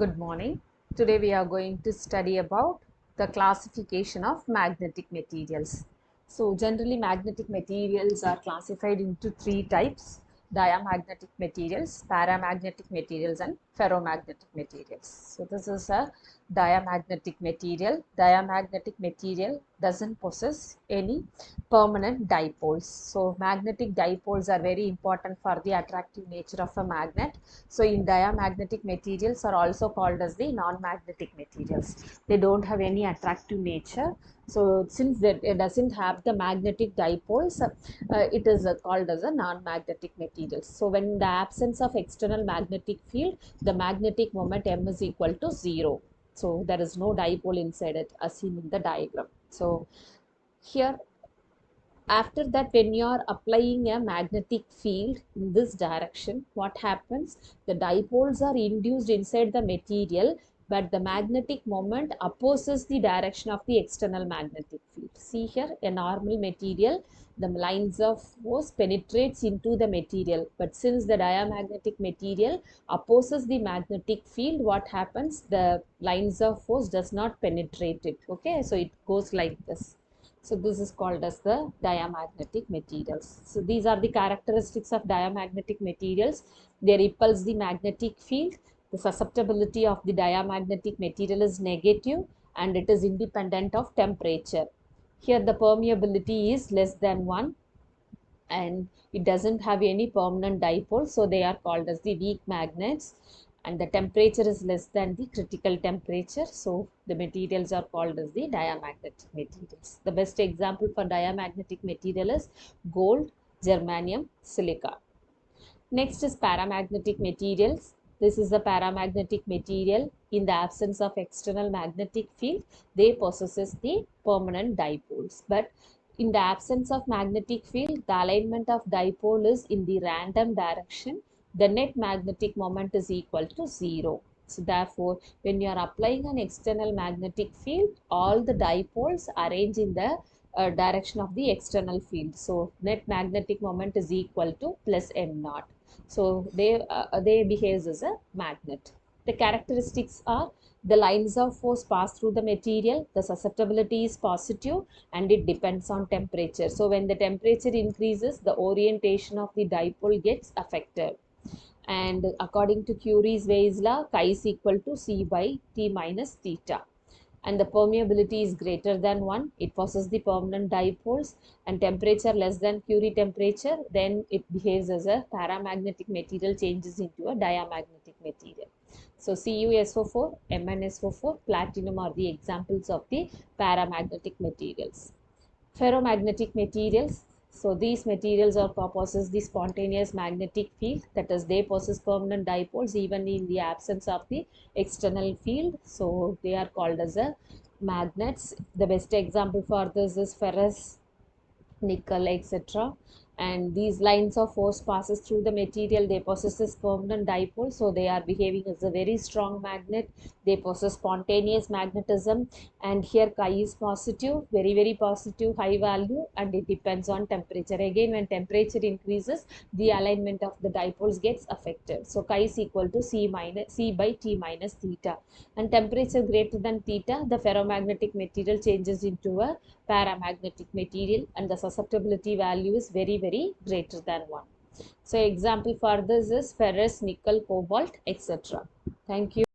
Good morning. Today we are going to study about the classification of magnetic materials. So generally magnetic materials are classified into three types: diamagnetic materials, paramagnetic materials and ferromagnetic materials. So this is a diamagnetic material. Diamagnetic material doesn't possess any permanent dipoles. So magnetic dipoles are very important for the attractive nature of a magnet. So in diamagnetic materials are also called as the non-magnetic materials. They don't have any attractive nature. So since it doesn't have the magnetic dipoles, it is called as a non-magnetic materials. So when in the absence of external magnetic field, the magnetic moment M is equal to 0. So there is no dipole inside it as seen in the diagram. So here, after that, when you are applying a magnetic field in this direction, what happens? The dipoles are induced inside the material, but the magnetic moment opposes the direction of the external magnetic field. See here, a normal material, the lines of force penetrates into the material, but since the diamagnetic material opposes the magnetic field, what happens? The lines of force does not penetrate it. Okay, so it goes like this. So this is called as the diamagnetic materials. So these are the characteristics of diamagnetic materials. They repulse the magnetic field. The susceptibility of the diamagnetic material is negative and it is independent of temperature. Here the permeability is less than 1 and it doesn't have any permanent dipole, so they are called as the weak magnets, and the temperature is less than the critical temperature, so the materials are called as the diamagnetic materials. The best example for diamagnetic material is gold, germanium, silica. Next is paramagnetic materials. This is a paramagnetic material. In the absence of external magnetic field, they possesses the permanent dipoles. But in the absence of magnetic field, the alignment of dipole is in the random direction. The net magnetic moment is equal to 0. So therefore, when you are applying an external magnetic field, all the dipoles arrange in the direction of the external field. So net magnetic moment is equal to plus m naught. So they behave as a magnet. The characteristics are: the lines of force pass through the material, the susceptibility is positive, and it depends on temperature. So when the temperature increases, the orientation of the dipole gets affected. And according to Curie's law, chi is equal to C by T minus theta. And the permeability is greater than 1, it possesses the permanent dipoles, and temperature less than Curie temperature, then it behaves as a paramagnetic material, changes into a diamagnetic material. So CuSO4, MnSO4, platinum are the examples of the paramagnetic materials. Ferromagnetic materials. So these materials are possess the spontaneous magnetic field, that is they possess permanent dipoles even in the absence of the external field. So they are called as a magnets. The best example for this is ferrous, nickel, etc. And these lines of force passes through the material, they possess permanent dipole, so they are behaving as a very strong magnet. They possess spontaneous magnetism, and here chi is positive, very positive, high value, and it depends on temperature. Again, when temperature increases, the alignment of the dipoles gets affected. So chi is equal to C by T minus theta, and temperature greater than theta, the ferromagnetic material changes into a paramagnetic material, and the susceptibility value is very greater than 1. So example for this is ferrous, nickel, cobalt, etc. Thank you.